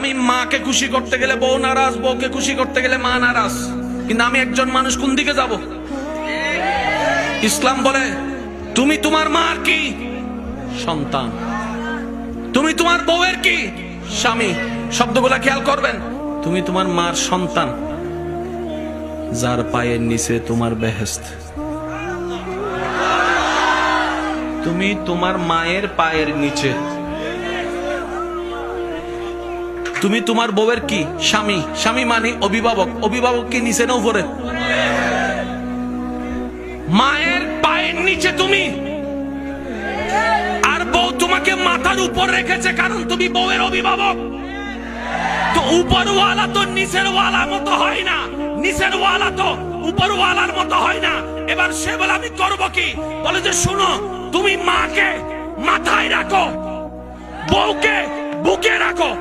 আমি মাকে খুশি করতে গেলে বউ নারাজ, বউকে খুশি করতে গেলে মা নারাজ। কিন্তু আমি একজন মানুষ, কোন দিকে যাব? ইসলাম বলে তুমি তোমার মার কি? সন্তান। তুমি তোমার বউয়ের কি? স্বামী। শব্দগুলা খেয়াল করবেন। তুমি তোমার মার সন্তান, যার পায়ের নিচে তোমার বেহেশত। তুমি তোমার মায়ের পায়ের নিচে। তুমি তোমার বউয়ের কি? স্বামী। স্বামী মানে অভিভাবক। অভিভাবক কি নিচে না উপরে? মায়ের পায়ের নিচে তুমি, আর বউ তোমাকে মাথার উপর রেখেছে, কারণ তুমি বউয়ের অভিভাবক। তো উপরওয়ালা তো নিচের ওয়ালা মতো হয় না, নিচের ওয়ালা তো উপরওয়ালার মতো হয় না। এবার সে বলে আমি করব কি? বলে যে শুনো, তুমি মাকে মাথায় রাখো, বউকে বুকে রাখো।